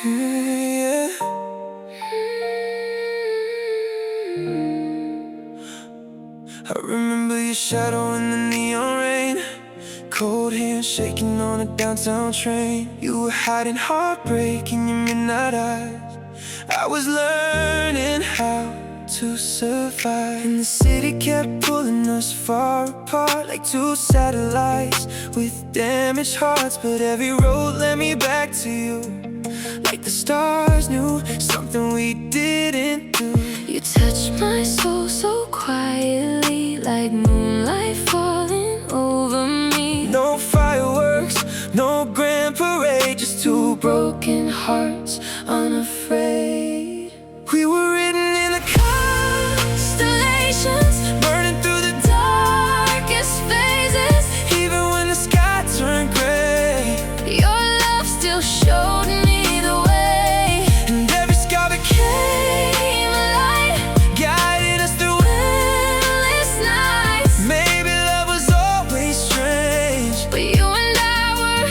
Yeah. I remember your shadow in the neon rain, cold hands shaking on a downtown train. You were hiding heartbreak in your midnight eyes. I was learning how to survive, and the city kept pulling us far apart like two satellites with damaged hearts. But every road led me back to you, like the stars knew something we didn't do. You touched my soul so quietly, like moonlight falling over me. No fireworks, no grand parade, just two broken hearts, unafraid. We were written in the Constellations, burning through the darkest phases. even when the sky turned gray. Your love still showed me the way, And every scar came alive, guided us through. endless nights. Maybe love was always strange, But you and I were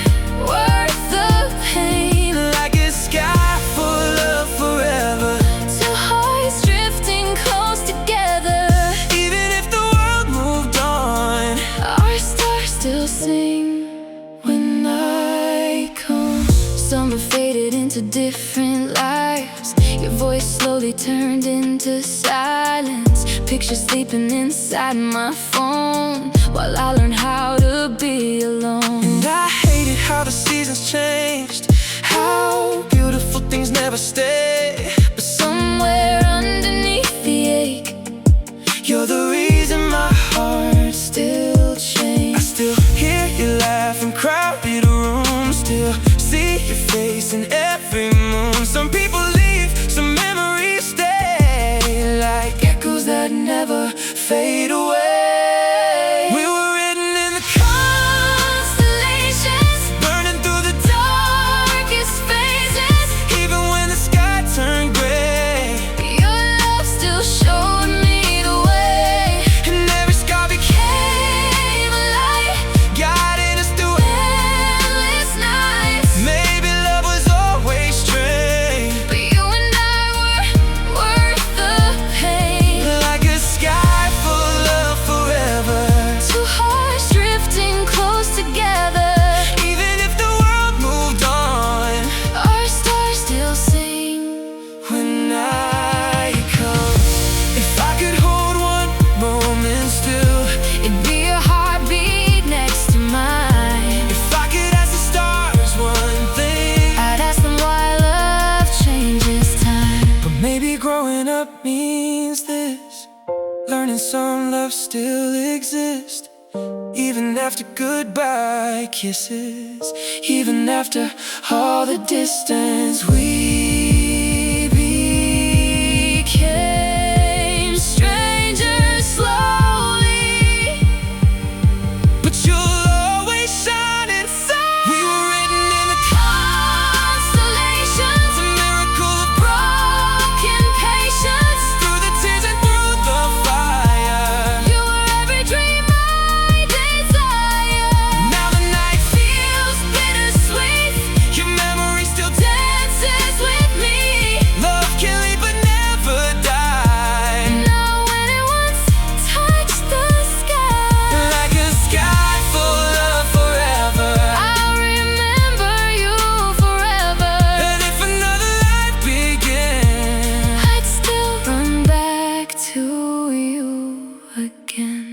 worth the pain. like a sky full of forever. Two hearts drifting close together. Even if the world moved on, Our stars still sing when night comes. Summer faded into different lives. Your voice slowly turned into silence. Pictures sleeping inside my phone while I learned how to be alone. and I hated how the seasons changed, how beautiful things never stay. But somewhere underneath the ache, You're the reason my heart still I changes. still hear you laugh in crowded rooms, still see your face in every moon. Some people leave, some memories stay, like echoes that never fade away. We were written in the Constellations, burning through the darkest phases. even when the sky turned gray. Your love still showed me the way, And every scar came alive, guided us through. endless nights. Maybe love was always strange, But you and I were worth the pain. like a sky full of forever. Two hearts drifting close together. Even if the world moved on, Our stars still sing when night comes. If I could hold one moment still, it'd be a heartbeat next to mine. if I could ask the stars one thing, I'd ask them why love changes time. but maybe growing up means this: learning some love still exists, even after goodbye kisses, even after all the distance. We became strangers slowly, but you'll always shine inside. We were written in the Constellations, a miracle of broken patience. through the tears and through the fire. You were every dream I desire. Now the night Feels bittersweet, your memory still dances with me. love can leave but never die, Now when it once touched the sky, like a sky full of forever. I'll remember you forever. And if another life began, I'd still run back to you again.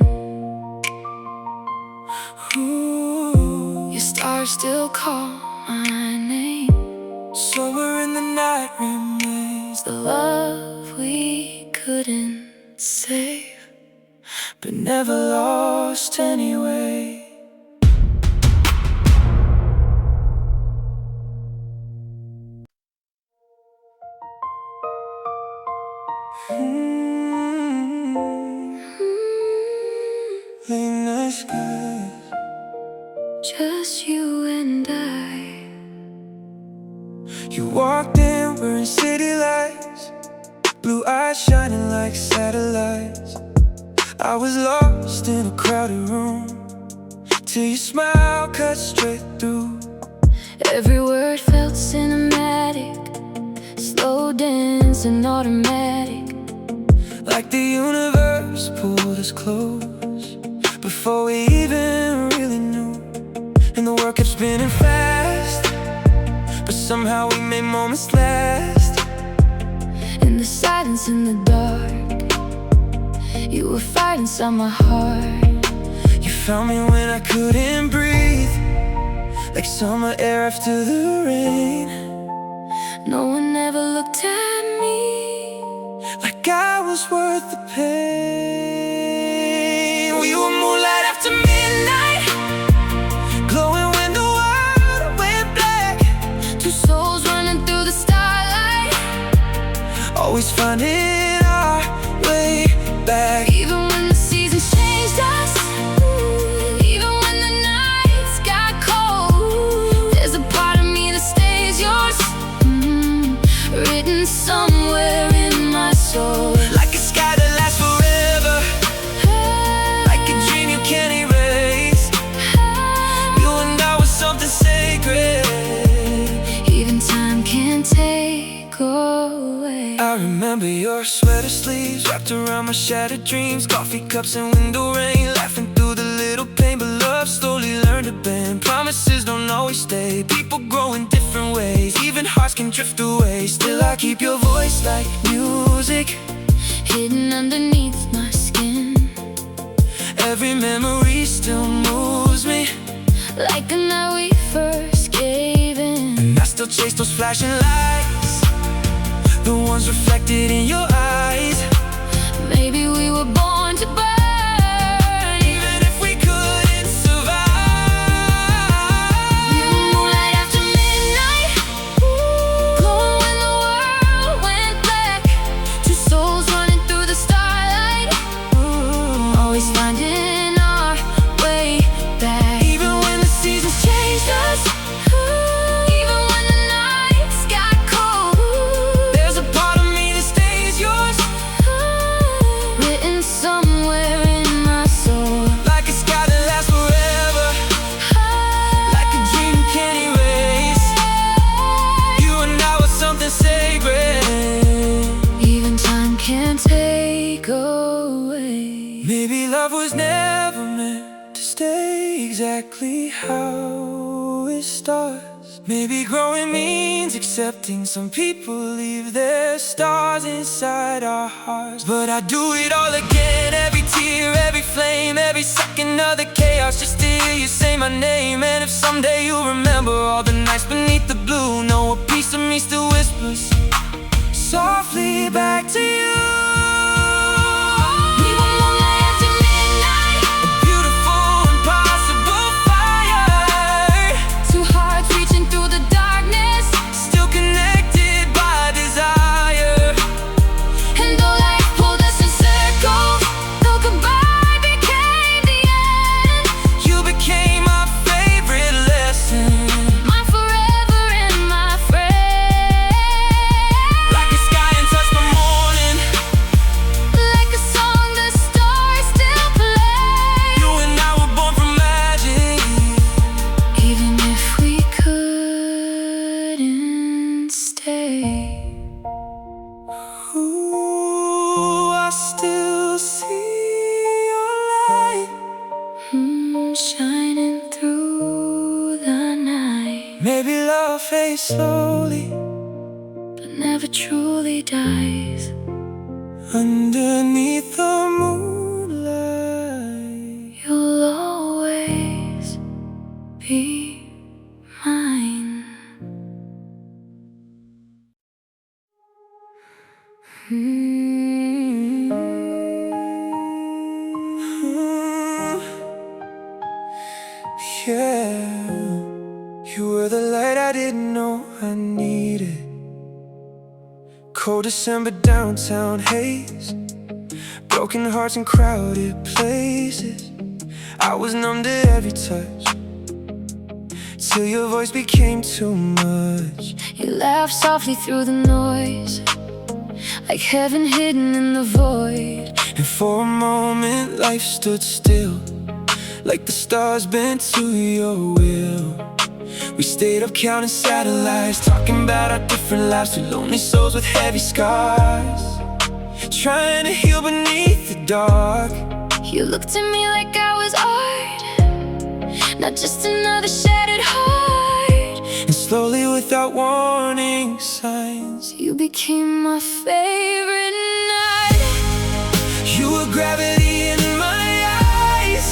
ooh, Your stars still call my name. somewhere in the night remains The love we couldn't save, but never lost anyway. Late night skies, just you and I. you walked in wearing city lights, blue eyes shining like satellites. I was lost in a crowded room till your smile cut straight through. Every word felt cinematic, slow dance and automatic. Like the universe pulled us close before we even really knew. And the world kept spinning fast, but somehow we made moments last. In the silence, in the dark, you were fire inside my heart. You found me when I couldn't breathe, like summer air after the rain. No one ever looked at me like I was worth the pain. We were moonlight after midnight, glowing when the world went black. Two souls running through the starlight, always finding our way back. even when the seasons changed us, even when the nights got cold. There's a part of me that stays yours, written somewhere in my soul. Like a sky that lasts forever, like a dream you can't erase. You and I was something sacred, Even time can't take away. I remember your sweater sleeves wrapped around my shattered dreams, coffee cups and window rain, laughing through the little pain. But love slowly learned to bend. Promises don't always stay, people grow in different ways, even hearts can drift away. Still I keep your voice like music, Hidden underneath my skin, every memory still moves me, like the night we first gave in. and I still chase those flashing lights, the ones reflected in your eyes. Maybe we were born to burn, Even if we couldn't survive. you were moonlight after midnight, glowing when the world went black. Two souls running through the starlight, always finding our way back. Even when the seasons changed us, Even when the nights got cold, there's a part of me that stays yours, written somewhere in my soul. like a sky that lasts forever, like a dream you can't erase. You and I were something sacred, Even time can't take away. maybe love was never meant to stay exactly how it starts. Maybe growing means accepting some people leave their stars inside our hearts. But I do it all again, every tear, every flame, every second of the chaos, just to hear you say my name. And if someday you remember all the nights beneath the blue, know a piece of me still whispers softly back to you. We were moonlight after midnight, Beautiful, impossible fire, two hearts reaching through the darkness. still connected by desire. And though life pulled us in circles, though goodbye became the end, You became my favorite lesson, my forever and my friend. like a sky in touch the morning. Like a song the stars still play, You and I were born for magic, even if we couldn't stay. ooh, I still see your light. Shining through the night, Maybe love fades slowly but never truly dies. underneath the moonlight. You'll always be mine. Yeah, you were the light I didn't know I needed. Cold December downtown haze, broken hearts in crowded places. I was numb to every touch, till your voice became too much. You laughed softly through the noise, like heaven hidden in the void. And for a moment life stood still, like the stars bent to your will. We stayed up counting satellites, talking about our different lives. Two lonely souls with heavy scars, trying to heal beneath the dark. You looked at me like I was art, not just another shattered heart. And slowly, without warning signs, you became my favorite night. You were gravity in my eyes,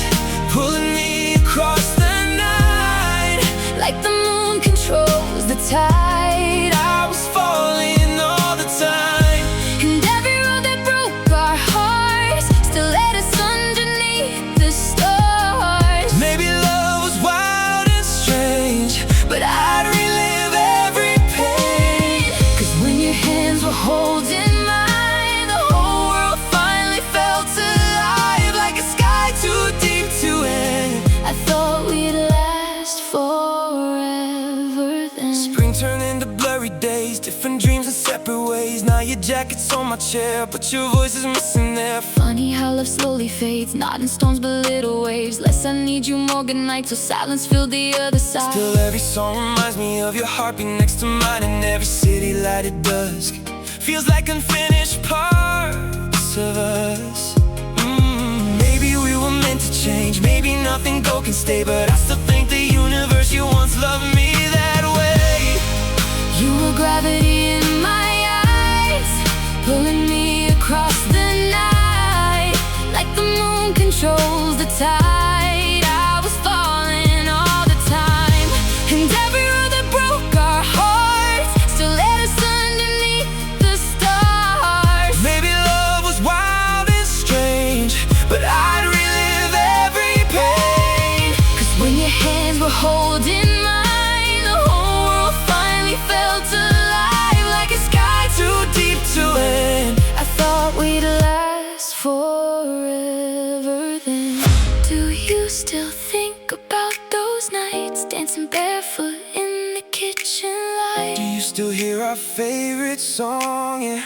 pulling me across the night. Like the moon controls the tide, I was falling all the time. and every road that broke our hearts still led us underneath the stars. Maybe love was wild and strange, but I'd relive every pain. 'Cause when your hands were holding mine, the whole world finally felt alive. Like a sky too deep to end, I thought we'd last forever then. spring turned into blurry days, different dreams in separate ways. Now your jacket's on my chair, but your voice is missing there. Funny how love slowly fades, not in stones but little waves. Less I need you, more good night, so silence filled the other side. Still every song reminds me of your heartbeat next to mine, and every city light at dusk feels like unfinished parts of us. Maybe we were meant to change, maybe nothing gold can stay, but I still thank the universe you once loved me that way. You were gravity in my eyes, pulling me across the night. Like the moon controls the tide, I was falling all the time. And every road that broke our hearts still led us underneath the stars. Maybe love was wild and strange, but I'd relive every pain. 'Cause when your hands were holding mine, the whole world finally felt alive. Like a sky Too deep to end, I thought we'd last forever then. Do you still think about those nights, dancing barefoot in the kitchen light? do you still hear our favorite song and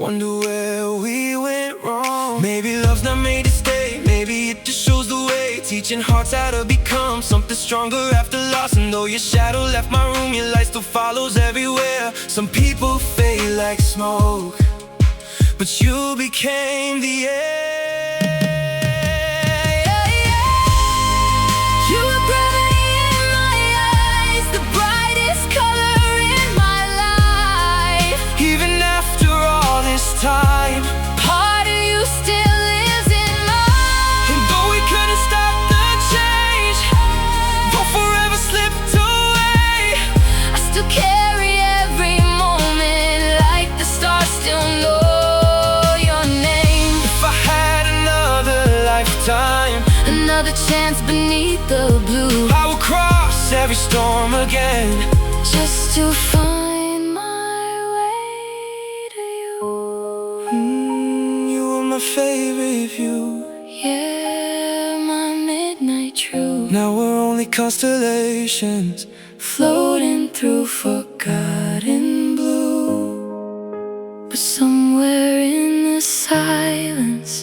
wonder where we went wrong? Maybe love's not made to stay, maybe it just shows the way, teaching hearts how to become something stronger after loss. And though your shadow left my room, your light still follows everywhere. Some people fade like smoke, but you became the air. You were gravity in my eyes, the brightest color in my life. Even after all this time, Part of you still lives in mine. and though we couldn't stop the change, though forever slipped away, I still carry every moment, like the stars still know your name. if I had another lifetime, Another chance beneath the blue, I would cross every storm again. just to find my way to you. You were my favorite view. Yeah, my midnight true, Now we're only constellations, floating through forgotten blue. But somewhere in the silence,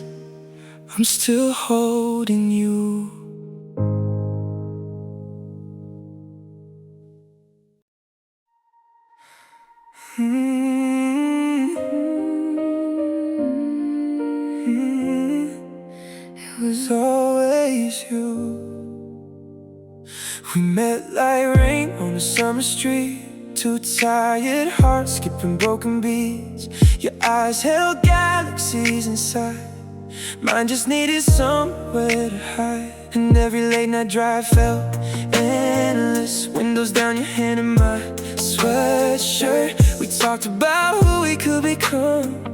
I'm still holding you. It was always you. We met like rain on a summer street, two tired hearts skipping broken beats. Your eyes held galaxies inside, mine just needed somewhere to hide. And every late night drive felt endless, windows down, your hand in my sweatshirt. We talked about who we could become,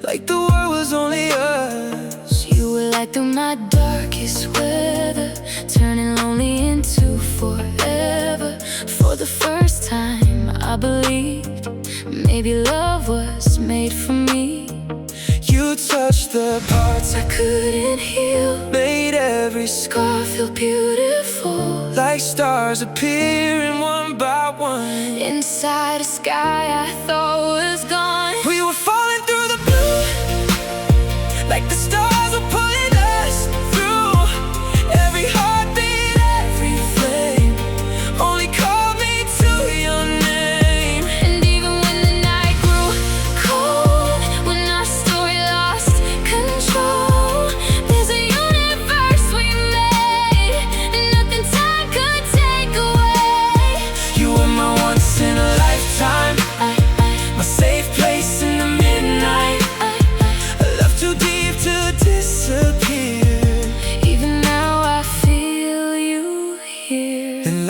like the world was only us. you were light through my darkest weather, turning lonely into forever. For the first time I believed maybe love was made for me. You touched the parts I couldn't heal, made every scar scar feel beautiful, like stars appearing one by one. inside a sky I thought was gone. We were falling through the blue, like the stars were pulling us through.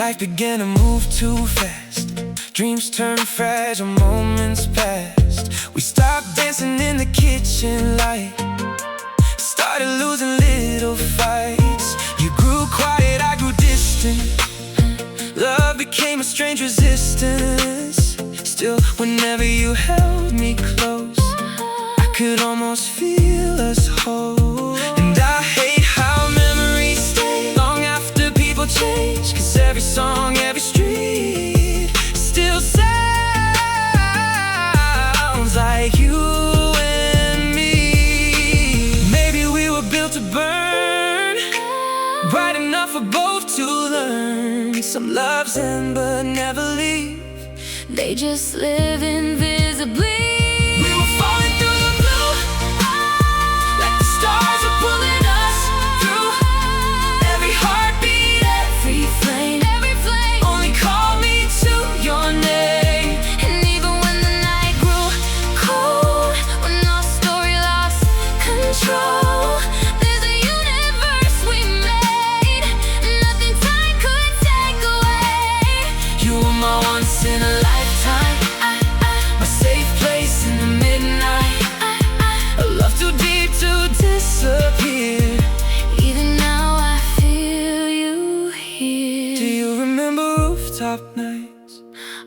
Life began to move too fast. Dreams turned fragile, moments passed. We stopped dancing in the kitchen light, started losing little fights. You grew quiet, I grew distant. Love became a strange resistance. Still, whenever you held me close, I could almost feel us whole. And I hate how memories stay long after people change, 'cause every song, every street still sounds like you and me. Maybe we were built to burn, bright enough for both to learn. Some loves end but never leave, they just live invisibly. We were falling through the blue, like the stars were pulling us through. Every heartbeat, Every flame only called me to your name. and even when the night grew cold, when our story lost control, there's a universe we made, nothing time could take away. You were my once in a lifetime, my safe place in the midnight. A love too deep to disappear. Even now I feel you here. Do you remember rooftop nights?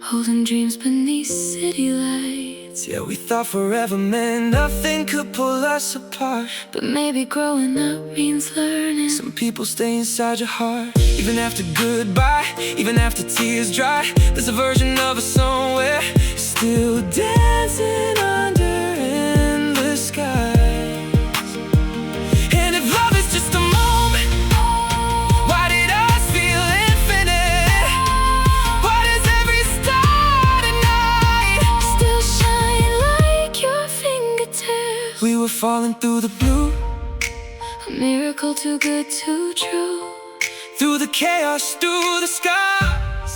Holding dreams beneath city lights. Yeah, we thought forever meant nothing could pull us apart. But maybe growing up means learning. Some people stay inside your heart, even after goodbye, even after tears dry. There's a version of us somewhere, still dancing under endless skies. And if love is just a moment, why did us feel infinite? Why does every star tonight Still shine like your fingertips. we were falling through the blue, A miracle too good to true. through the chaos, through the skies.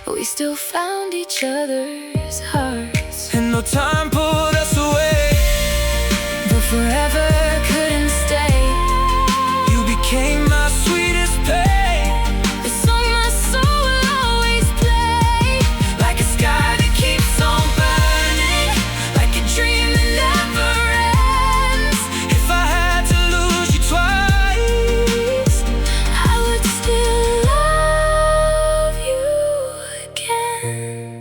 But we still found each other's hearts. And no time pulled us away. But forever couldn't stay. You became my sweetest pain, The song my soul will always play. like a sky that keeps on burning, like a dream that never ends. If I had to lose you twice, I would still love you again.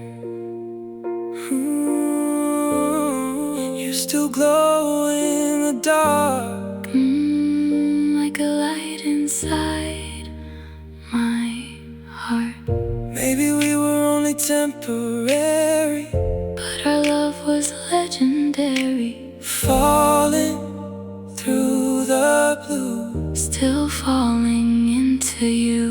You still glow in the dark. Like a light inside my heart. Maybe we were only temporary, But our love was legendary. falling through the blue. Still falling into you.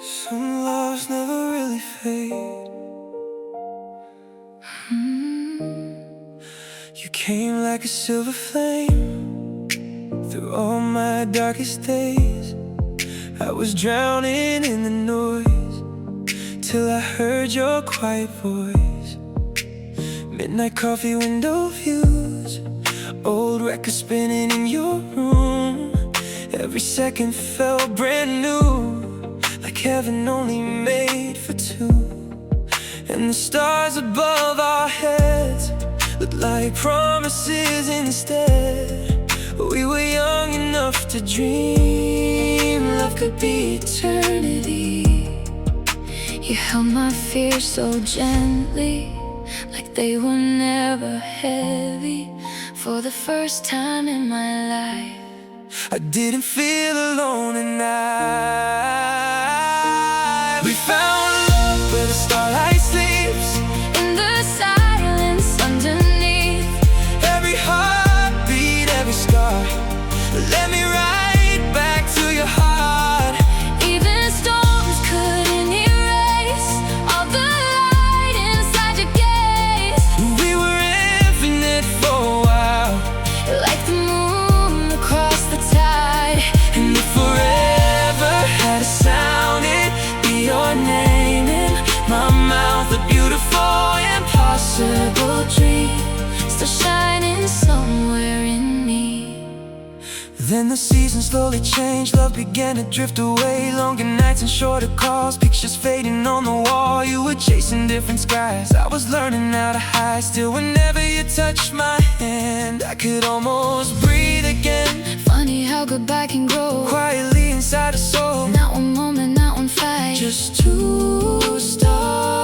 Some loves never really fade. You came like a silver flame through all my darkest days. I was drowning in the noise till I heard your quiet voice. Midnight coffee, window views, old records spinning in your room. Every second felt brand new, like heaven only made for two. And the stars above our heads looked like promises instead. We were young enough to dream love could be eternity. You held my fears so gently, like they were never heavy. For the first time in my life, I didn't feel alone at night. We found love where the starlight sleeps, in the silence underneath. every heartbeat, every scar. Let me right back to your heart. Even storms couldn't erase all the light inside your gaze. We were infinite for a while, Like the moon across the tide. and if forever had a sound, shining somewhere in me. Then the seasons slowly changed, love began to drift away. Longer nights and shorter calls, pictures fading on the wall. You were chasing different skies, I was learning how to hide. Still, whenever you touched my hand, I could almost breathe again. Funny how goodbye can grow quietly inside a soul. Not one moment, not one fight, Just two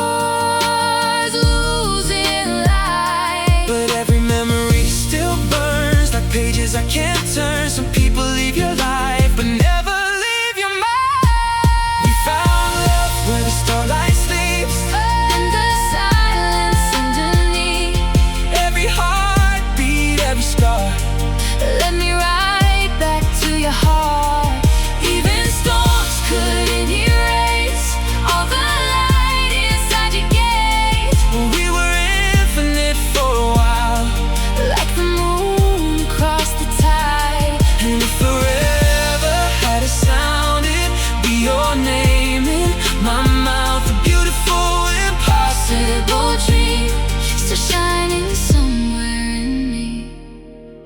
stars losing light. But every memory still burns like pages I can't turn. Some people leave your life, but never leave your mind. We found love where the starlight sleeps, And the silence underneath. every heartbeat, every scar. Let me right back to your heart. Even storms couldn't erase all the light inside your gaze. We were infinite for a while, Like the moon across the tide. and if forever had a sound, it'd be your name in my mouth. A beautiful, impossible Possible dream still shining somewhere in me.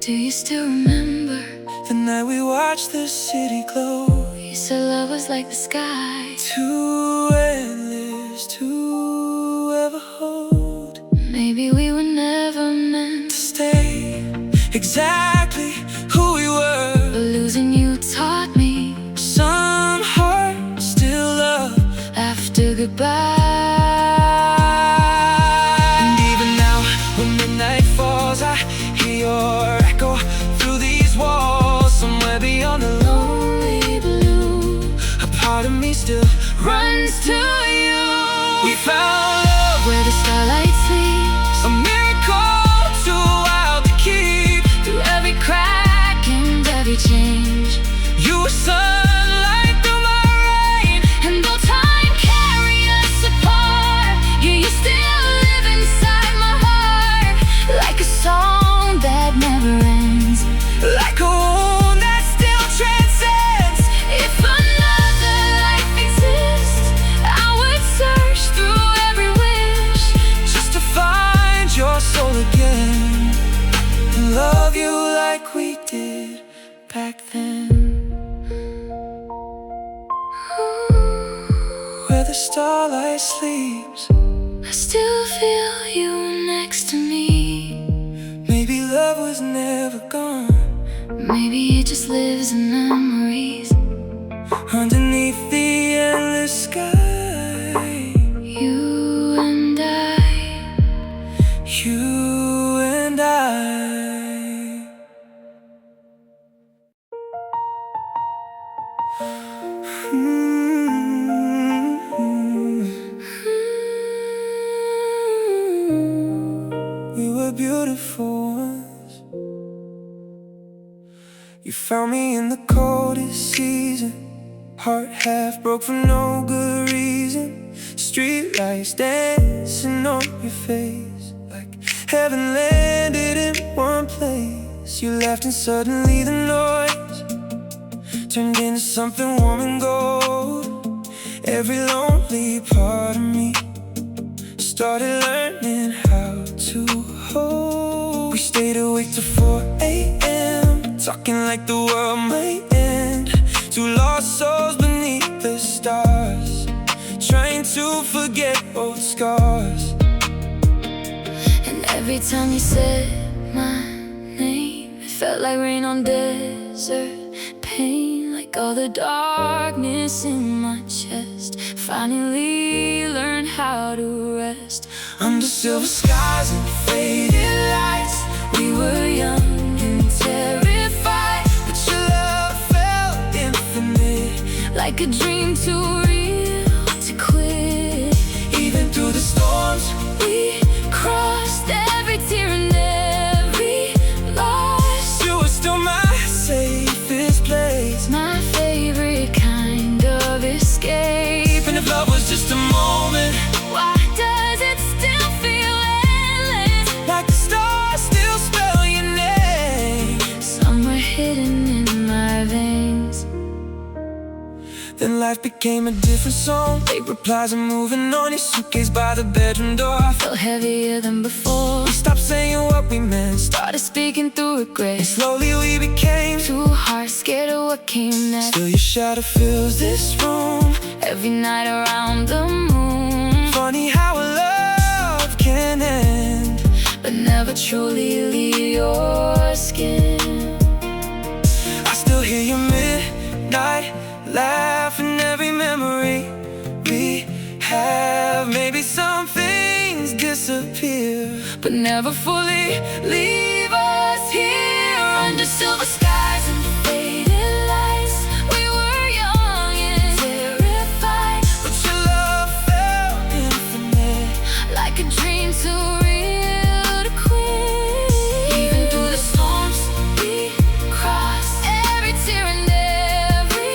Do you still remember? the night we watched the city glow. You said love was like the sky. Too endless to ever hold. Maybe we were never meant To stay exactly who we were. but losing you taught me Some hearts still love. after goodbye. And even now, when midnight falls, I hear your echo through these walls. Somewhere beyond the lonely blue, a part of me still runs to you. We found love Where the starlight sleeps, a miracle too wild to keep. through every crack and every change. You were sunlight through my rain, And though time carry us apart, you still live inside my heart. Like a song that never ends, like a wound that still transcends. if another life exists, I would search through every wish. Just to find your soul again and love you like we did back then. Where the starlight sleeps, I still feel you next to me. maybe love was never gone. Maybe it just lives in memories. Underneath the endless sky, You and I. you and I. We were beautiful ones. You found me in the coldest season, heart half broke for no good reason. Street lights dancing on your face, like heaven landed in one place. You left and suddenly the noise turned into something warm and gold. Every lonely part of me started learning how to hold. We stayed awake till 4 a.m., talking like the world might end. Two lost souls beneath the stars, trying to forget old scars. And every time you said my name, it felt like rain on desert, pain, like all the darkness in my chest finally learned how to rest. Under silver skies and faded lights, we were young and terrified, but your love felt infinite, like a dream too real to quit. even through the storms. We crossed every tear and every loss. You were still my safest place, My favorite kind of escape. and if love was just a moment, Why does it still feel endless? like the stars still spell your name. Somewhere hidden in my veins. Then life became a different song. Late replies and moving on. Your suitcase by the bedroom door. I Felt heavier than before. We stopped saying what we meant. Started speaking through regret. And slowly we became Two hearts scared of what came next. Still your shadow fills this room. Every night around the moon. Funny how a love can end, but never truly leave your skin. I still hear your midnight laugh in every memory we have. Maybe some things disappear, but never fully leave us here. Under silver skies and faded lights, we were young and terrified. but your love felt infinite. Like a dream too real to quit. Even through the storms we crossed, every tear and every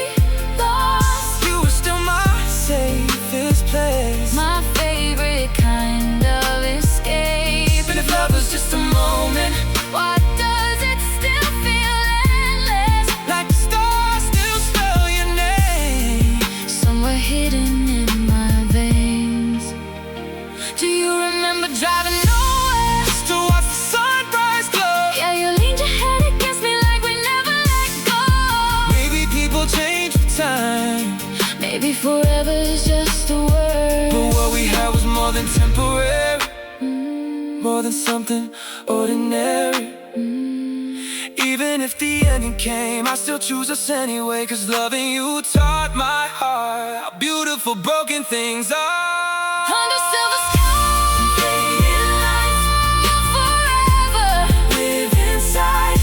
loss. You were still my safest place, My favorite kind of escape. and if love was just a moment, Why does it still feel endless? like the stars still spell your name. Somewhere hidden in my veins. Do you remember driving nowhere? To watch the sunrise glow. Yeah, you leaned your head against me like we never let go. Maybe people change with time, Maybe forever is just a word. but what we had was more than temporary, more than something ordinary. Even if the ending came, I still choose us anyway. Cause loving you taught my heart how beautiful broken things are. Under silver skies, fading lights, you'll forever Live inside,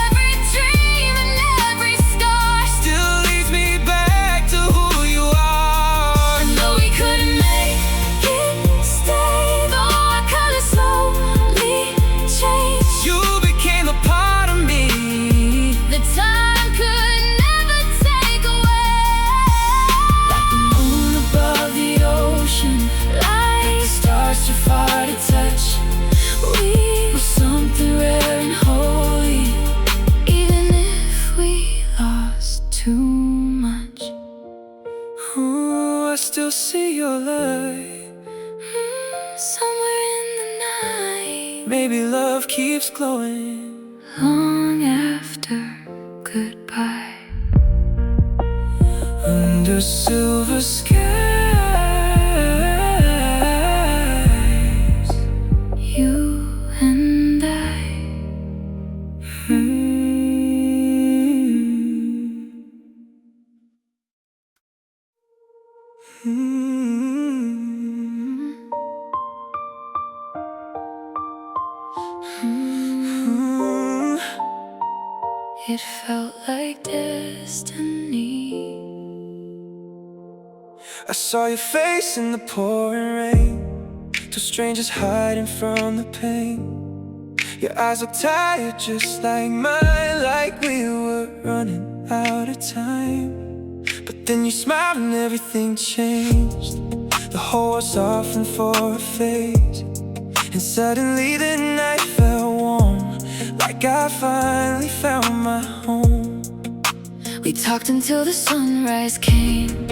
every dream and every scar. still leads me back to who you are. And though we couldn't make it stay, though our colors slowly change, You became a part of me. the time could never take away. Like the moon above the ocean, like stars too far to touch. We were something rare and holy, even if we lost too much. Ooh, I still see your light. Somewhere in the night, Maybe love keeps glowing long after goodbye. under silver skies. You and I. Mm. Mm. It felt like destiny. I saw your face in the pouring rain, two strangers hiding from the pain. Your eyes look tired just like mine, like we were running out of time. But then you smiled and everything changed. The whole world softened for a phase, and suddenly the night felt warm, like I finally found my home. We talked until the sunrise came,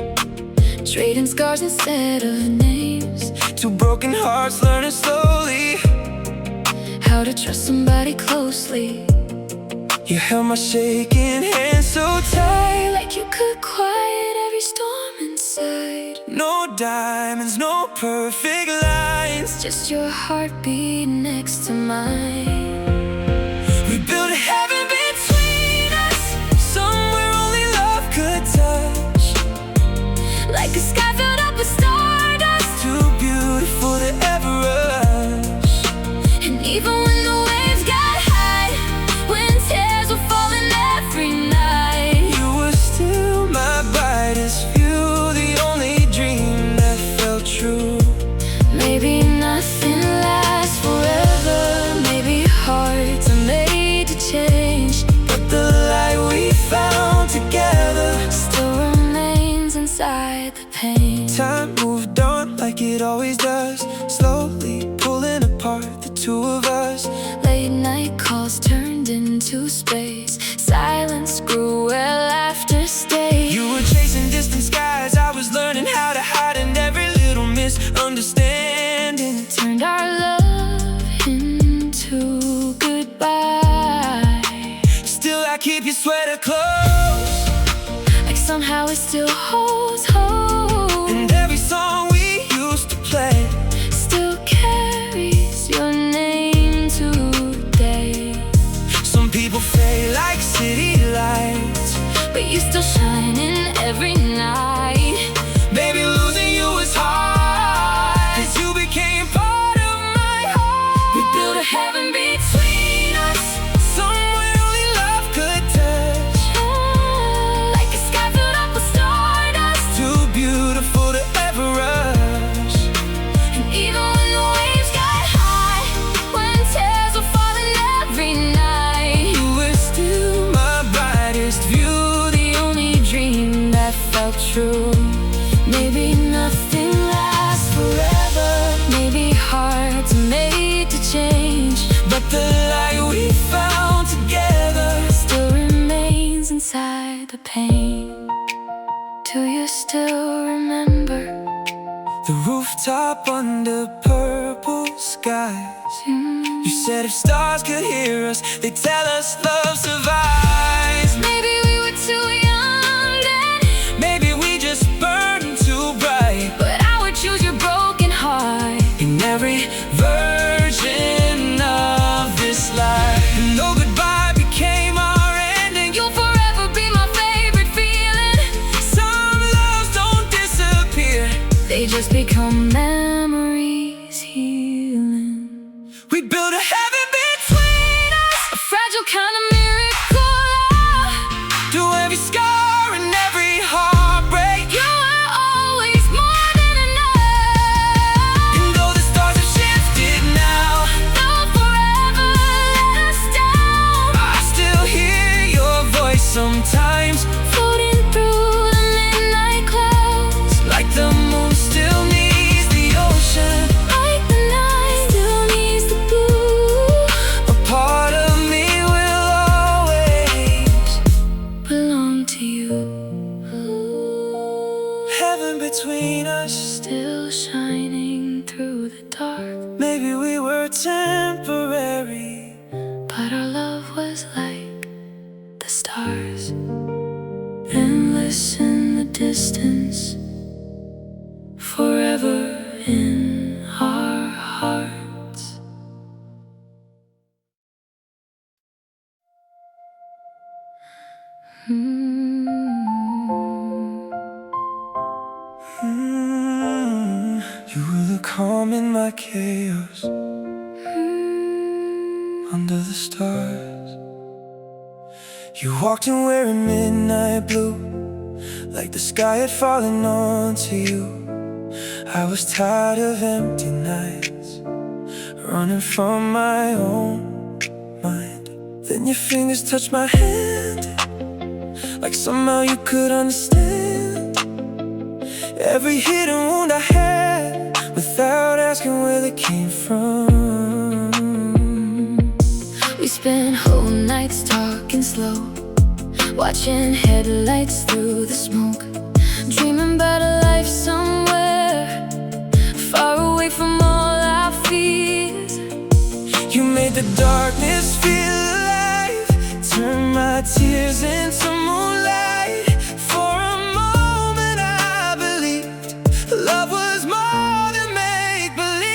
trading scars instead of names. Two broken hearts learning slowly How to trust somebody closely. You held my shaking hand so tight, Like you could quiet every storm inside. no diamonds, no perfect lines, Just your heartbeat next to mine. we built a heaven between us, somewhere only love could touch. Like a sky filled up with stardust. Too beautiful to ever rush. And even when the waves got high, when tears were falling every night, You were still my brightest view, the only dream that felt true. maybe nothing lasts forever. Maybe hearts are made to change, But the light we found together, still remains inside the pain. time moved on like it always does, slowly pulling apart the two of us. Late night calls turned into space. Silence grew where laughter stayed. You were chasing distant skies, still holds hope. And every song we used to play Still carries your name today. Some people fade like city lights, but you still shining every night. Baby, losing you was hard, 'cause you became part of my heart. We built a heaven between us, somewhere only love could touch. like a sky filled up with stardust. Too beautiful to ever rush. And even when the waves got high, when tears were falling every night, You were still my brightest view, the only dream that felt true. Maybe nothing lasts forever, maybe hearts are made to change, but the light we found together still remains inside the pain. Do you still remember? the rooftop under purple skies. You said if stars could hear us, they'd tell us love survives. Maybe we were too young then, Maybe we just burned too bright but I would choose your broken heart. in every version of this life. And though goodbye became our ending, You'll forever be my favorite feeling. some loves don't disappear. They just become memories healing. We built a heaven between us, A fragile kind of miracle love. through every scar and every heartbreak. You were always more than enough. And though the stars have shifted now, They'll forever let us down. I still hear your voice sometimes, Floating through the midnight clouds, like the moon still needs the ocean. like the night still needs the blue. A part of me will always Belong to you. heaven between us. Still shining through the dark, Maybe we were temporary, but our love was like the stars, endless in the distance, forever in our hearts. You were the calm in my chaos, under the stars. You walked in wearing midnight blue, like the sky had fallen onto you. I was tired of empty nights, running from my own mind. Then your fingers touched my hand, like somehow you could understand every hidden wound I had, without asking where they came from. We spent whole nights talking slow, watching headlights through the smoke, dreaming about a life somewhere far away from all our fears. You made the darkness feel alive, turned my tears into moonlight. For a moment I believed love was more than make-believe.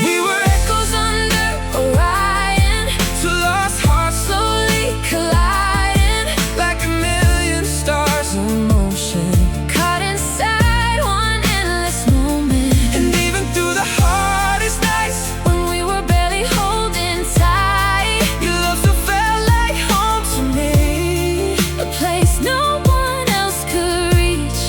We were Echoes under Orion, two lost hearts, slowly colliding, like a million stars in motion. caught inside one endless moment. And even through the hardest nights, When we were barely holding tight, your love still felt like home to me. a place no one else could reach.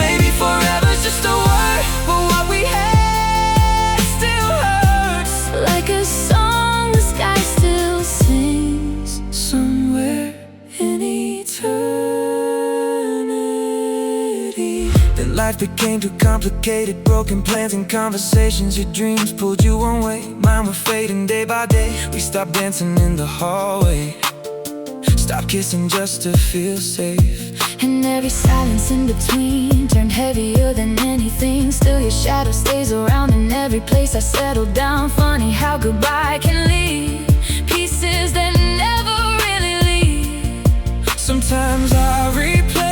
Maybe forever's just a word, but what we had still hurts. Like a song the sky still sings, Somewhere in eternity. Then life became too complicated, broken plans and conversations. Your dreams pulled you one way, mine were fading day by day. We stopped dancing in the hallway, stopped kissing just to feel safe. and every silence in between turned heavier than anything. Still your shadow stays around in every place I settle down. Funny how goodbye can leave pieces that never really leave. Sometimes I replay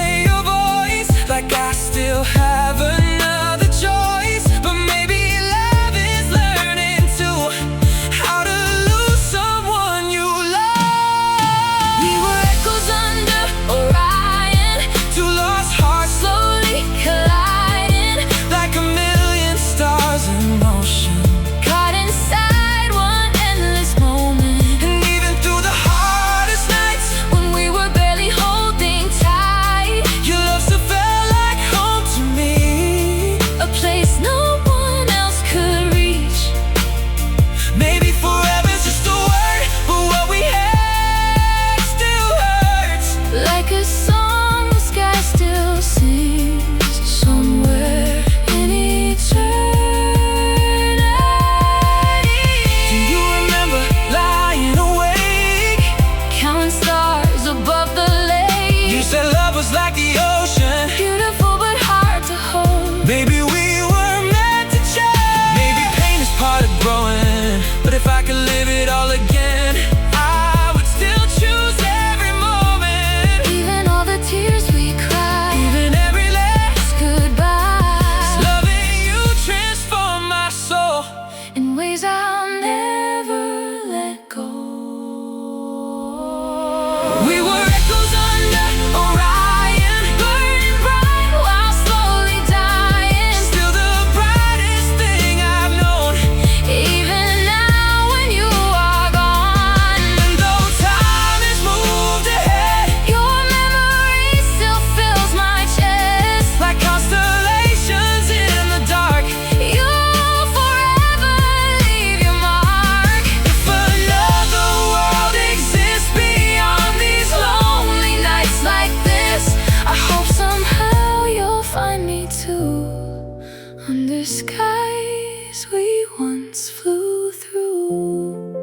clear skies we once flew through.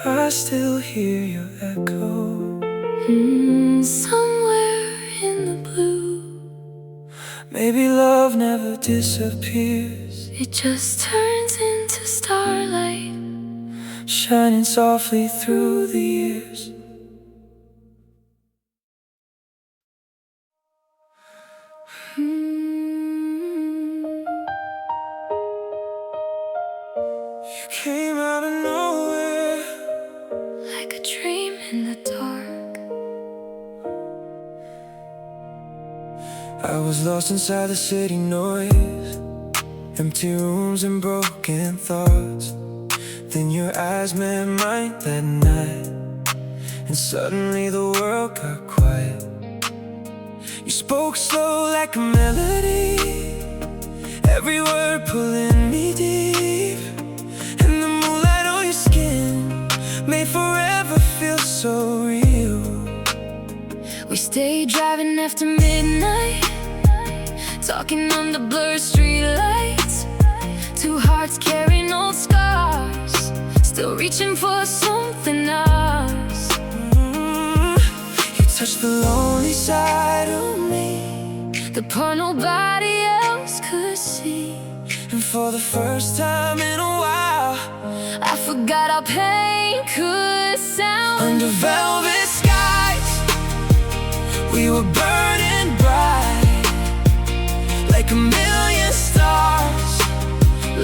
I still hear your echo Somewhere in the blue. Maybe love never disappears, It just turns into starlight, shining softly through the years. You came out of nowhere, like a dream in the dark. I was lost inside the city noise, empty rooms and broken thoughts. Then your eyes met mine that night, and suddenly the world got quiet. You spoke slow like a melody, every word pulling me deep. And the moonlight on your skin made forever feel so real. We stayed driving after midnight, talking under blurred streetlights. Two hearts carrying old scars, still reaching for something else. You touched the lonely side of me, the part nobody else could see. and for the first time in a while, I forgot how pain could sound. under velvet skies, we were burning bright, like a million stars,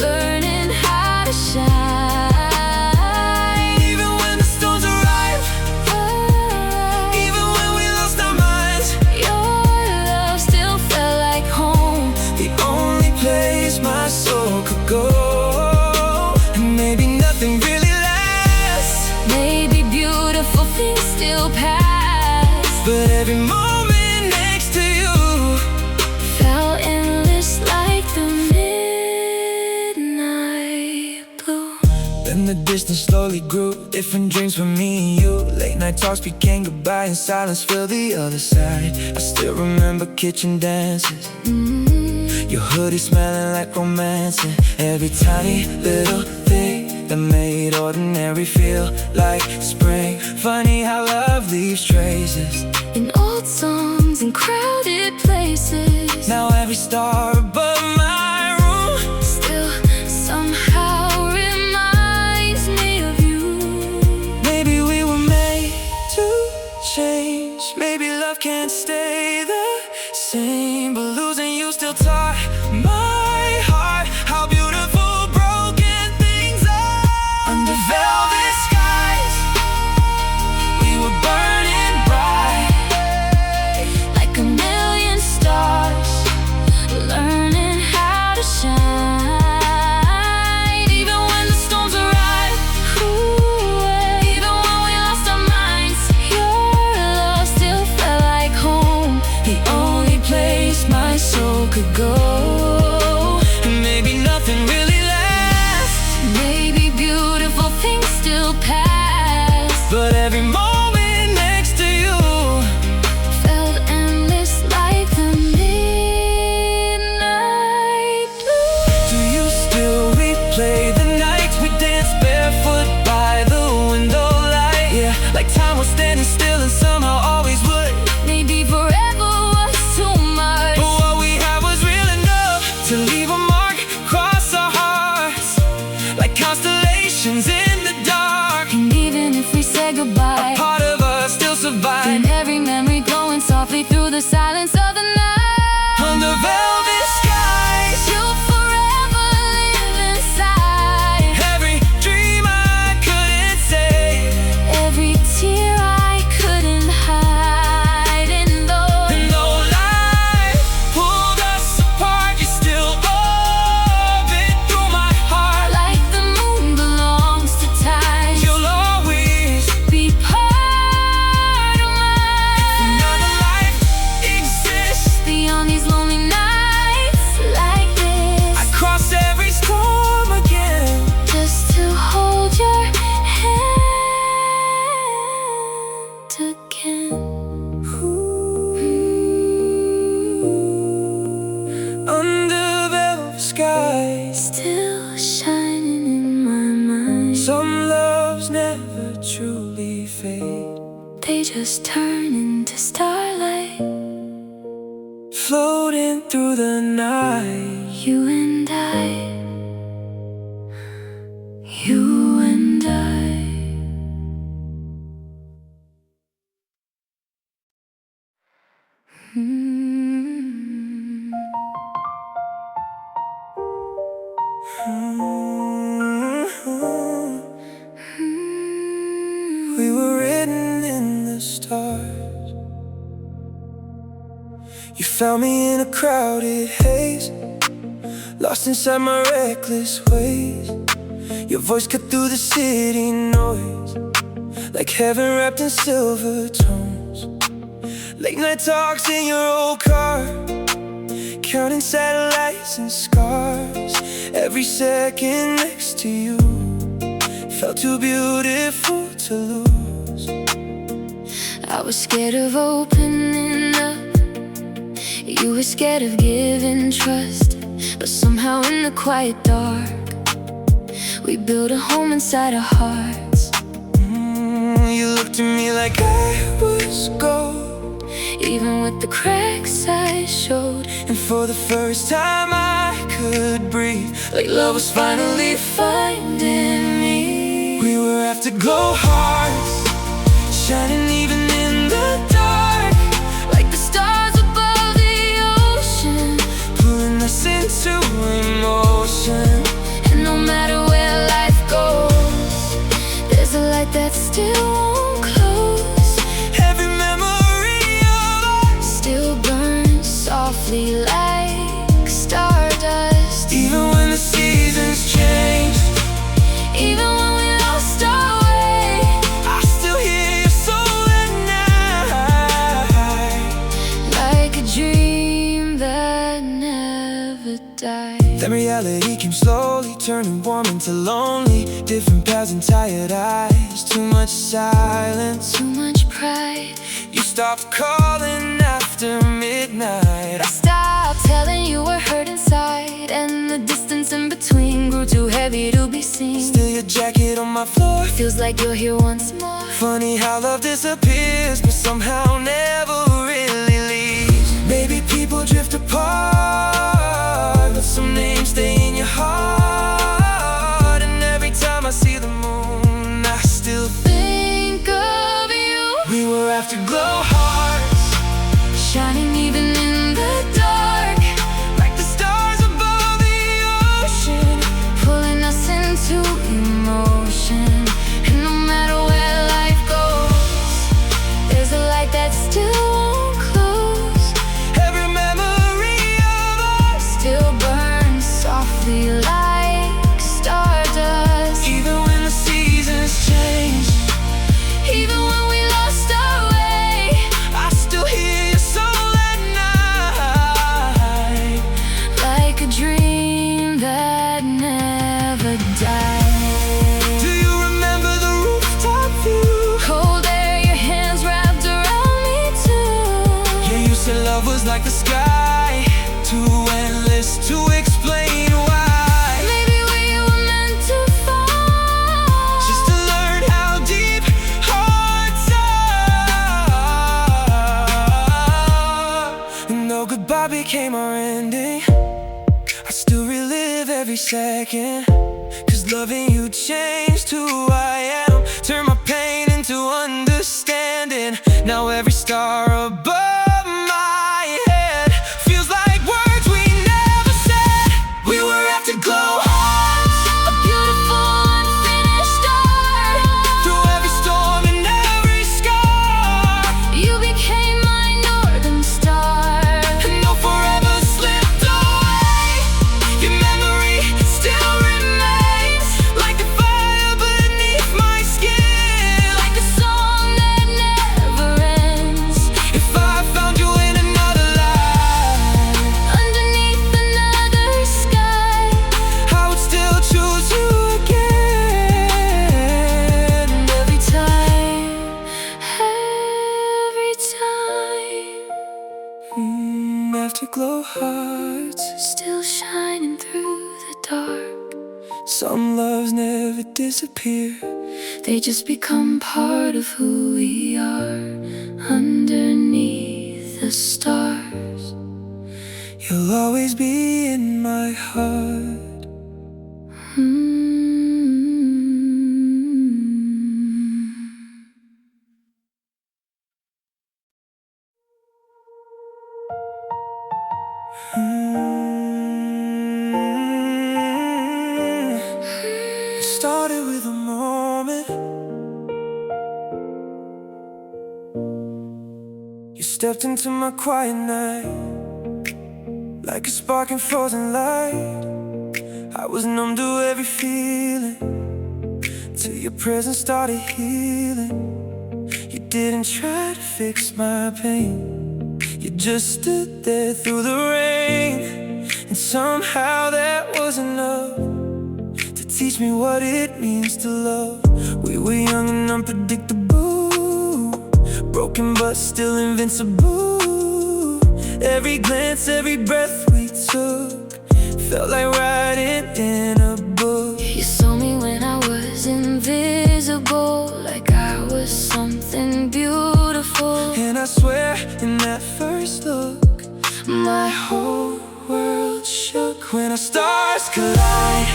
learning how to shine. even when the storms arrive, even when we lost our minds. Your love still felt like home, The only place my soul could go. And maybe nothing really lasts, maybe beautiful things still pass, but every moment next to you felt endless like the midnight blue. Then the distance slowly grew, different dreams for me and you. Late night talks became goodbye, and silence filled the other side. I still remember kitchen dances, your hoodie smelling like romance, and every tiny little thing that made ordinary feel like spring. Funny how love leaves traces, In old songs and crowded places, now every star above my room still somehow reminds me of you. Maybe we were made to change, maybe love can't stay the same, but losing you still taught my heart how beautiful broken things are. Under velvet skies, we were burning bright, Like a million stars, learning how to shine. Even when the storms arrive, even when we lost our minds, your love still felt like home, the only place my soul could go. And maybe nothing really lasts, maybe beautiful things still pass, but every moment next to you felt endless like the midnight blue. Do you still replay the nights we danced barefoot by the window light? Yeah, like time was standing still and somehow always would. Maybe forever was too much, But what we had was real enough. just turn into starlight. Floating through the night, You and I, you and I. We were written in the stars. You found me in a crowded haze, lost inside my reckless ways. Your voice cut through the city noise, like heaven wrapped in silver tones. Late night talks in your old car, counting satellites and scars. Every second next to you felt too beautiful to lose. I was scared of opening up, you were scared of giving trust. But somehow in the quiet dark, we built a home inside our hearts. You looked at me like I was gold, even with the cracks I showed. and for the first time I could breathe, Like love was finally finding me. we were Afterglow Hearts, shining even in the dark, Like the stars above the ocean, pulling us into emotion. and no matter where life goes, there's a light that still won't close. Every memory of us, Still burns softly like stardust. even when the seasons changed, Even when we lost our way, I still hear your soul at night. like a dream that never died. Then reality came slowly, turning warm into lonely. Different paths and tired eyes, too much silence. Too much pride. You stopped calling after midnight. I stopped telling you we're hurt inside, and the distance in between grew too heavy to be seen. Still your jacket on my floor. Feels like you're here once more. Funny how love disappears, but somehow never really leaves. Maybe people drift apart, but some names stay in your heart. And every time I see the moon, I still Think of you, we were Afterglow Hearts, shining even in the dark, like the stars above the ocean. pulling us into emotion. And no matter where life goes, there's a light that still won't close. Every memory of us, Still burns softly like stardust. even when the seasons change, Even when we lost our way, I still hear your soul at night. like a dream that never died. Do you remember the rooftop view? Cold air, your hands wrapped around me too. Yeah, you said love was like the sky, too endless to explain why. Maybe we were meant to fall, Just to learn how deep hearts are. And though goodbye became our ending, I still relive every second. Cause loving you changed who I am, turned my pain into understanding. Now every star above my head feels like words we never said. We were Afterglow Hearts, a beautiful unfinished art. through every storm and every scar. You became my northern star. And though forever slipped away, your memory still remains, like the fire beneath my skin, Like a song that never ends, if I found you in another life, underneath another sky. I would still choose you again. And every time, Afterglow Hearts, still shining through the dark. some loves never disappear. They just become part of who we are. underneath the stars. You'll always be in my heart. It started with a moment. You stepped into my quiet night, like a spark in frozen light. I was numb to every feeling, till your presence started healing. You didn't try to fix my pain, you just stood there through the rain. And somehow that was enough to teach me what it means to love. We were young and unpredictable, broken but still invincible. Every glance, every breath we took felt like writing in a book. You saw me when I was invisible, like I was something beautiful. And I swear, in that first look, my whole world shook. When our stars collide,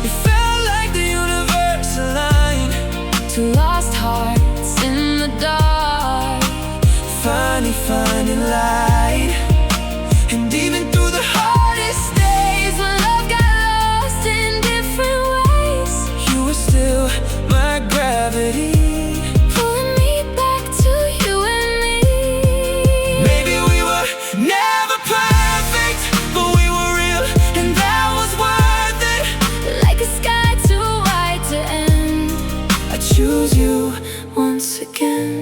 it felt like the universe aligned. Two lost hearts in the dark, Finally finding light. And even through the hardest days, when love got lost in different ways, you were still my gravity, pulling me back to you and me. maybe we were never perfect, but we were real, and that was worth it. Like a sky too wide to end, I choose you. once again.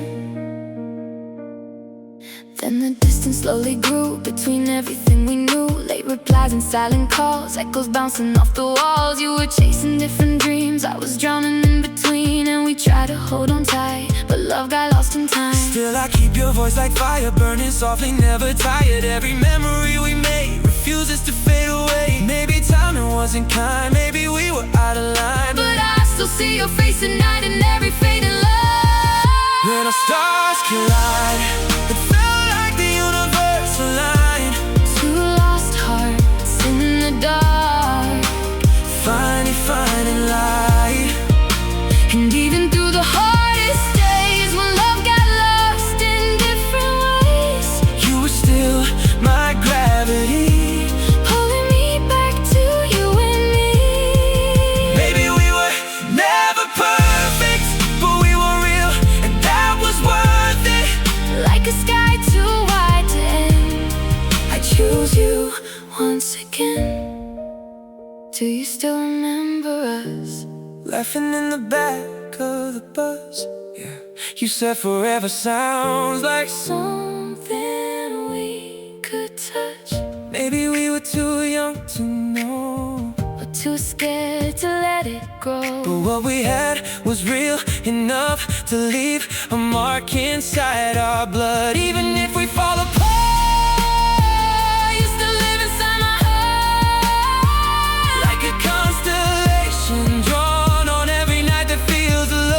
Then the distance slowly grew between everything we knew. Late replies and silent calls, echoes bouncing off the walls. You were chasing different dreams, I was drowning in between. And we tried to hold on tight, but love got lost in time. Still I keep your voice like fire, burning softly, never tired. Every memory we made refuses to fade away. Maybe timing wasn't kind, maybe we were out of line, But I still see your face at night in every fading light. when our stars collide, it felt like the universe aligned. Two lost hearts in the dark, Finally finding light. and even through the hardest days, when love got lost in different ways, You were still my gravity, pulling me back to you and me. maybe we were never perfect, but we were real, and that was worth it. Like a sky too wide to end, I choose you. once again. Do you still remember us? Laughing in the back of the bus, yeah. You said forever sounds like Something we could touch, maybe we were too young to know, but too scared to let it grow. but what we had was real enough to leave a mark inside our blood. Even if we fall apart, you still live inside my heart, like a constellation drawn on every night that feels alone.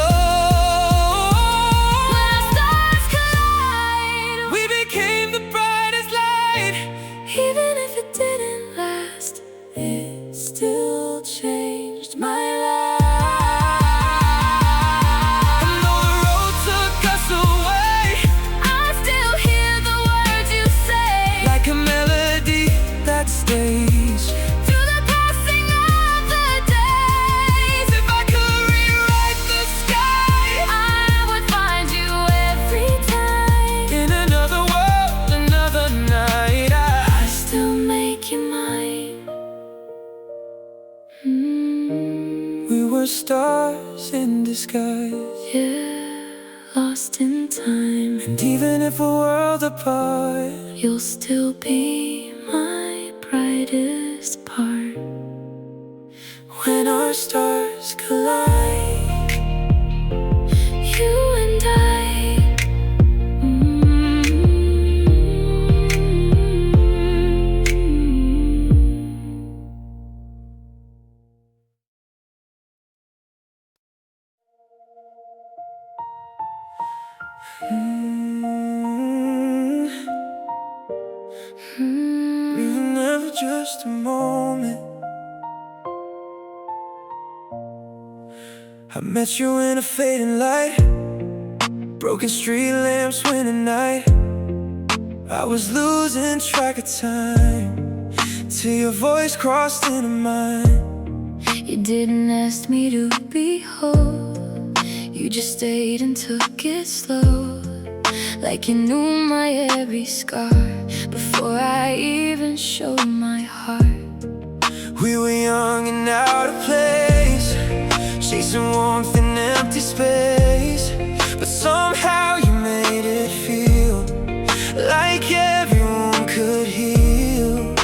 When our stars collide, We became the brightest light. even if it didn't last, it still changed my life. And though the road took us away, I still hear the words you say, like a melody that stays. through the passing of the days. If I could rewrite the sky, I would find you every time. in another world, another night, I still make you mine. we were stars in disguise. Yeah, lost in time. And even if we're worlds apart, You'll still be my brightest part. when our stars collide, You and I. just a moment. I met you in a fading light, broken street lamps when at night I was losing track of time, till your voice crossed into mine. You didn't ask me to behold, you just stayed and took it slow, like you knew my every scar before I even showed my heart. We were young and out of place, chasing warmth in empty space, but somehow you made it feel like everyone could heal.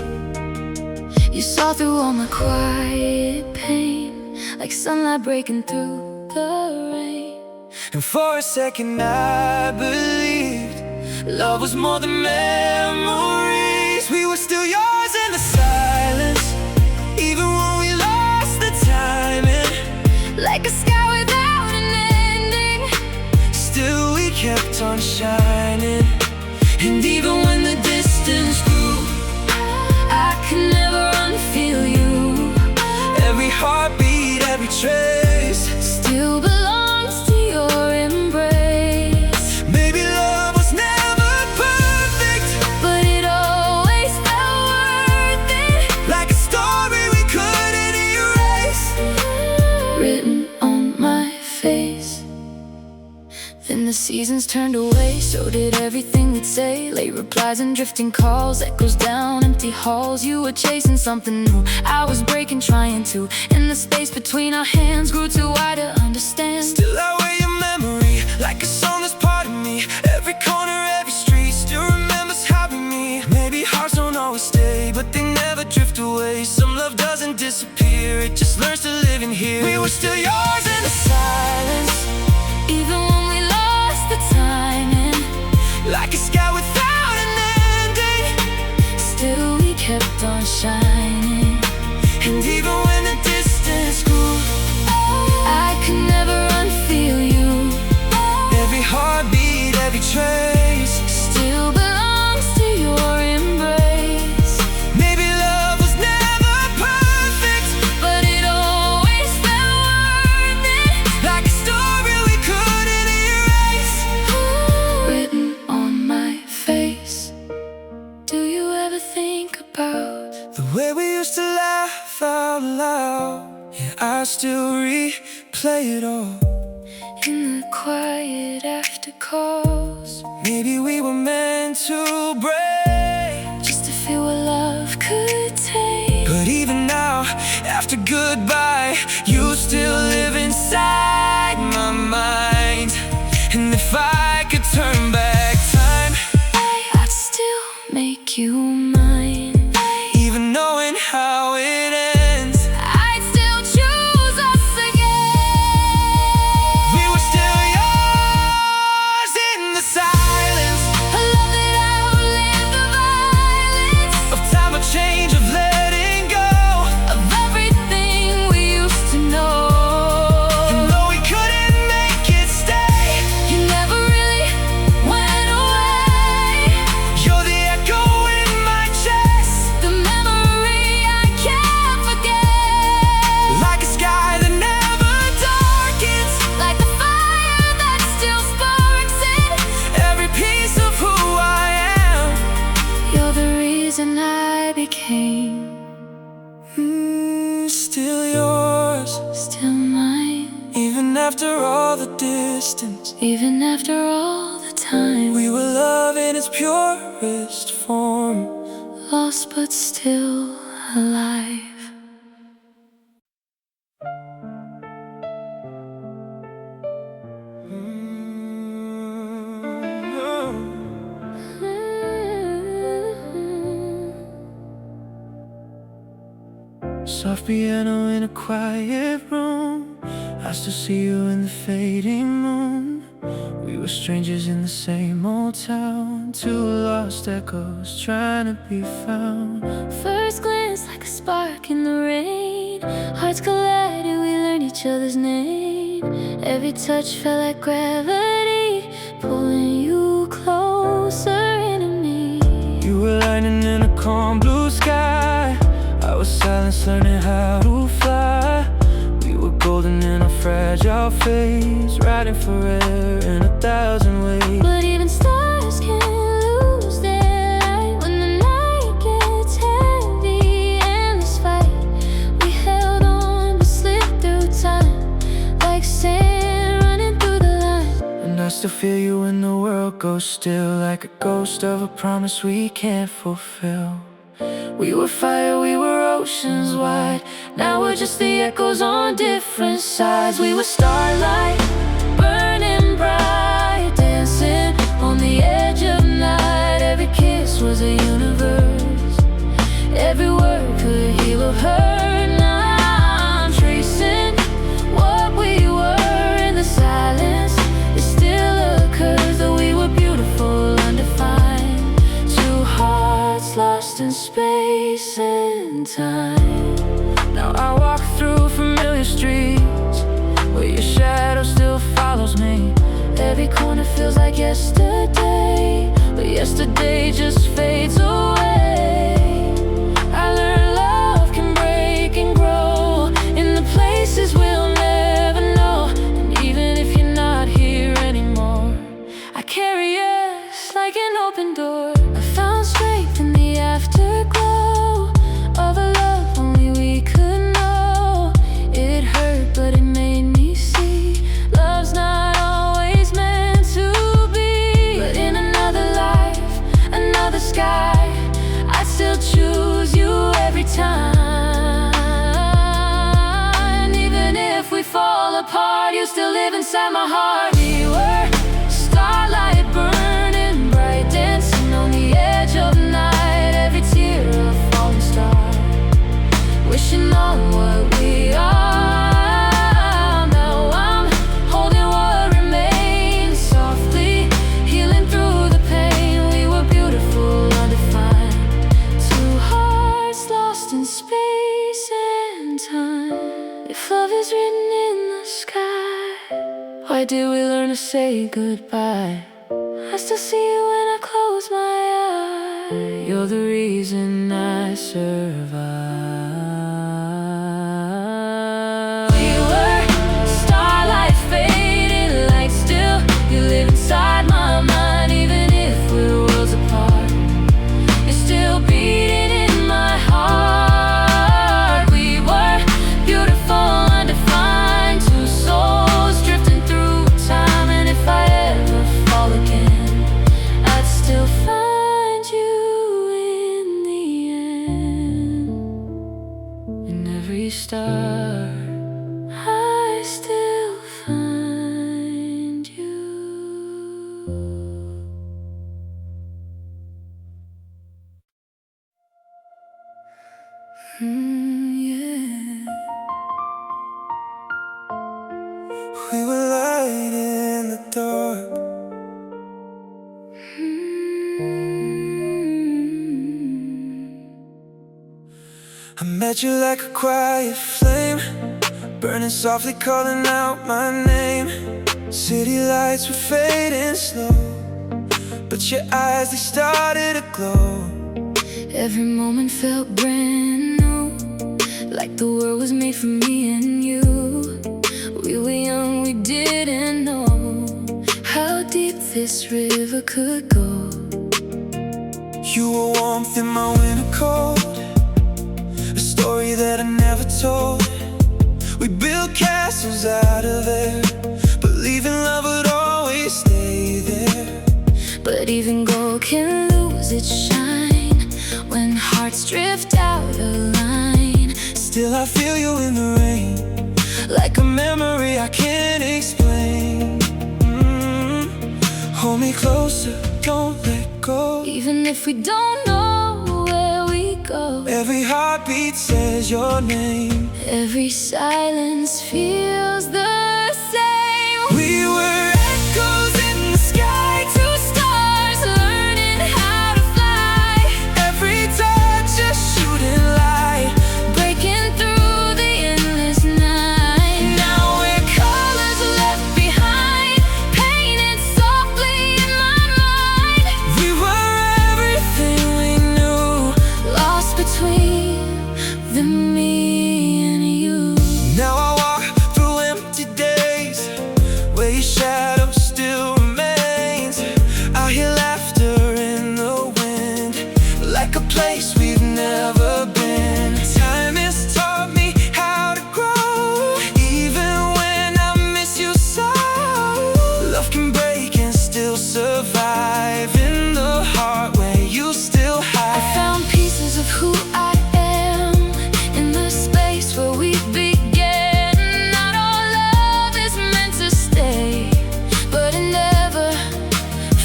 You saw through all my quiet pain, like sunlight breaking through the rain. And for a second I believed love was more than memories. We were still yours in the silence, even when we lost the timing. Like a sky without an ending, still we kept on shining. And even when the distance grew, I could never unfeel you. every heartbeat, every trace Still belongs to your embrace. Maybe love was never perfect, But it always felt worth it, like a story we couldn't erase, written on my face. Then the seasons turned away, so did everything we'd say. Late replies and drifting calls, echoes down empty halls. You were chasing something new, I was breaking, trying to. And the space between our hands grew too wide to understand. Still I wear your memory, like a song that's part of me. Every corner, every street still remembers how we meet. Maybe hearts don't always stay, but they never drift away. Some love doesn't disappear, it just learns to live in here. We were still yours in the silence, Even when we lost the timing, like a sky without an ending. still we kept on shining. And even when the distance grew, I could never unfeel you. every heartbeat, every trace Still belongs to your embrace. Maybe love was never perfect, But it always felt worth it, like a story we couldn't erase, written on my face. Do you ever think about the way we used to laugh out loud? Yeah, I still replay it all. in the quiet after calls, Maybe we were meant to break, just to feel what love could take? but even now, after goodbye, you still live inside my mind. And if I could turn back time, I'd still make you mine. even knowing how it ends, I'd still choose us again. we were still yours in the silence A love that outlived the violence of time, of change, of letting go. of everything we used to know. And though we couldn't make it stay, You never really went away. you're the echo in my chest, The memory I can't forget, like a sky that never darkens, like the fire that still sparks it. every piece of who I am. You're the reason I became Still yours, still mine, even after all the distance. even after all the time. We were love in its purest form, Lost but still alive. Soft piano in a quiet room, I still see you in the fading moon. We were strangers in the same old town, two lost echoes trying to be found. First glance like a spark in the rain, hearts collided, we learned each other's name. Every touch felt like gravity, pulling you closer into me. You were lightning in a calm blue sky, us learning how to fly. We were golden in a fragile phase, riding for air in 1,000 ways. But even stars can lose their light when the night gets heavy. In this fight, we held on but slipped through time, like sand running through the line. And I still feel you when the world goes still, like a ghost of a promise we can't fulfill. We were fire, we were oceans wide. Now we're just the echoes on different sides. We were starlight, burning bright, dancing on the edge of night. Every kiss was a universe, every word could heal or hurt. Now I'm tracing what we were in the silence. It still occurs that we were beautiful, undefined. Two hearts lost in space and time. Now I walk through familiar streets where your shadow still follows me. Every corner feels like yesterday, but yesterday just fades away. I learned love can break and grow in the places we'll never know. And even if you're not here anymore, I carry us like an open door. I found strength in the afterglow of a love only we could know. It hurt, but it made me see love's not always meant to be. But in another life, another sky, I'd still choose you every time. And even if we fall apart, you still live inside my heart. We were starlight, burning bright, dancing on the edge of night. Every tear a falling star, wishing on what we are. Now I'm holding what remains, softly healing through the pain. We were beautiful, undefined. Two hearts lost in space and time. If love is written in the sky, why did we learn to say goodbye? I still see you when I close my eyes. you're the reason I survive. We were starlight, fading light still. You live inside my mind, even if we're worlds apart. You're still beating in my heart. We were beautiful, undefined, two souls drifting through time. And if I ever fall again, I'd still find you in the end. In every star, I still find you. Yeah. We were light in the dark. I met you like a quiet flame, burning softly, calling out my name. City lights were fading slow, but your eyes, they started to glow. Every moment felt brand new, like the world was made for me and you. We were young, we didn't know how deep this river could go. You were warmth in my winter cold, a story that I never told. We built castles out of air, believing love would always stay there. But even gold can lose its shine when hearts drift out of line. Still I feel you in the rain, like a memory I can't explain. Hold me closer, don't let go. Even if we don't know where we go, every heartbeat says your name. every silence feels the same. We were echoes in the sky, two stars learning how to fly. Every touch a shooting light, Breaking through the endless night. now we're Colors left behind, painted softly in my mind. we were everything we knew. Lost between the never been. Time has taught me how to grow, even when I miss you so. Love can break and still survive in the heart where you still hide. I found pieces of who I am in the space where we began. Not all love is meant to stay, but it never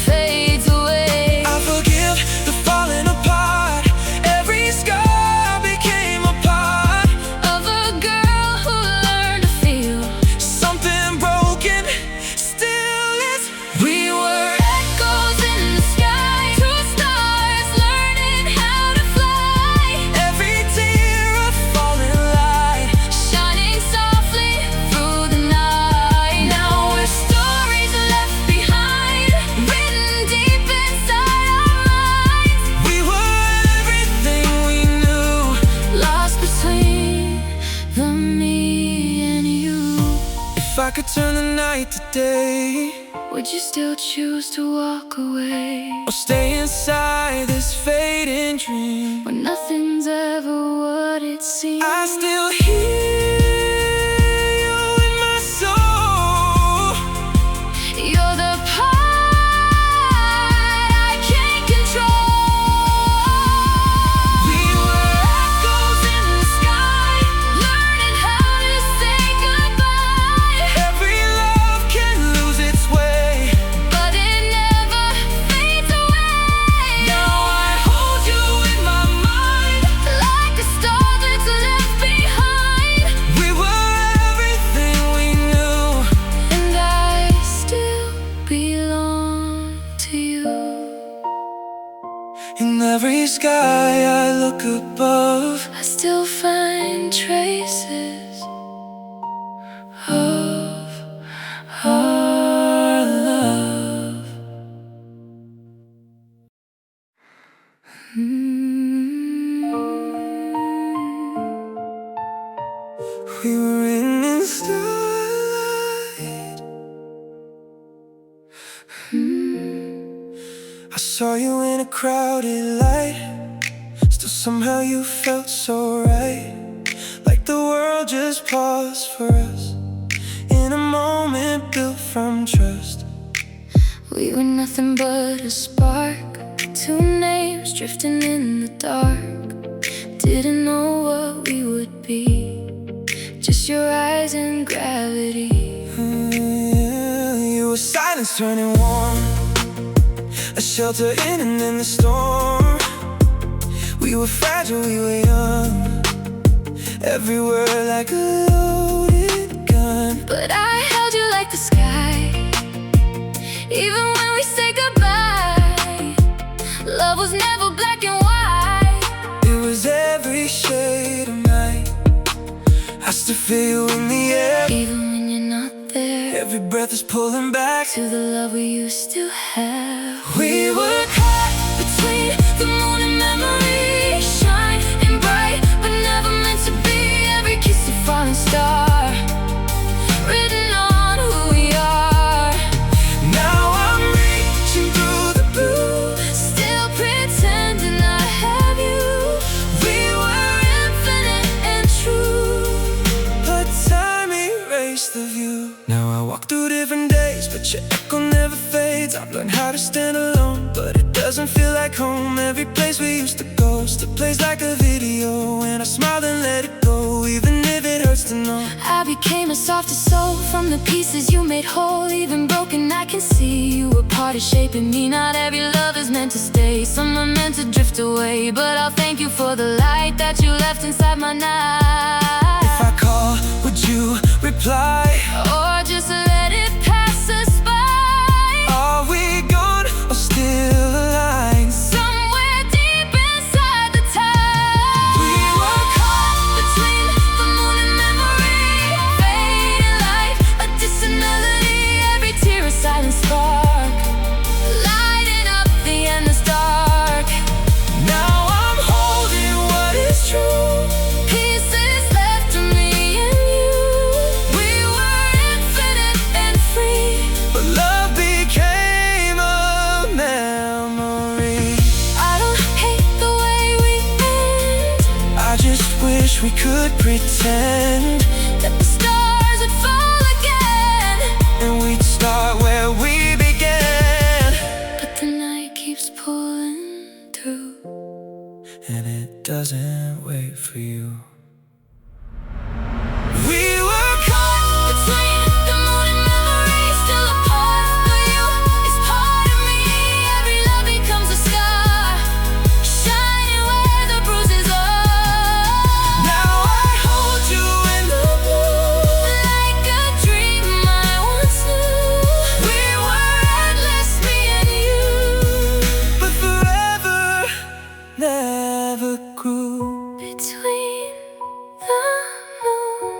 fades away. I forgive the falling apart. Every scar became a part Of a girl who learned to feel something broken still is. we were echoes in the sky, two stars learning how to fly, Every tear a falling light. shining softly through the night. Now we're stories left behind, written deep inside our minds, We were everything we knew. lost between the me and you. If I could turn the night to day, Would you still choose to walk away or stay inside this fading dream, when nothing's ever what it seems? I still hear you in my soul. You're the part I can't control. We were Echoes in the sky, learning how to say goodbye, every love can lose its way. but it never fades away. Now I hold you in my mind. Like a star that's left behind, We were everything we knew. and I still belong to you. In every sky I look above, I still find traces of our love. we were written in starlight. I saw you in a crowded light. Still somehow you felt so right, like the world just paused for us in a moment built from trust. We were nothing but a spark, two names drifting in the dark. Didn't know what we would be, just your eyes and gravity. You were silence turning warm, a shelter in and in the storm. We were fragile, we were young, every word like a loaded gun. But I held you like the sky, even when we said goodbye. Love was never black and white. It was every shade of night. I still feel you in the air, Even when you're not there, every breath is pulling back to the love we used to have. We were caught Between the moon and memory, shining bright, but never meant to be. Every kiss a falling star, written on who we are. Now I'm reaching through the blue, Still pretending I have you. we were Infinite and true. but time erased the view. Now I walk through different days, but your echo never fades. I've learned how to stand alone, but it doesn't feel like home. Every place we used to go still plays like a video, and I smile and let it go, even if it hurts to know. I became a softer soul from the pieces you made whole. Even broken, I can see you were part of shaping me. Not every love is meant to stay, some are meant to drift away. But I'll thank you for the light that you left inside my night. If I call, would you reply? Or just let it pass us by. Are we gone or still aligned? Somewhere deep inside the time, We were caught between the moon and memory, fading light, a distant melody. Every tear a silent spark, lighting up the endless dark. Now I'm holding what is true. Piece wish we could pretend that the stars would fall again, and we'd start where we began. but the night keeps pulling through, and it doesn't wait for you. We were caught between the moon and memories, still apart, but you is part of me. Every love becomes a scar, shining where the bruises are. Now I hold you in the blue, like a dream I once knew. we were endless, me and you, but forever never grew. Between the moon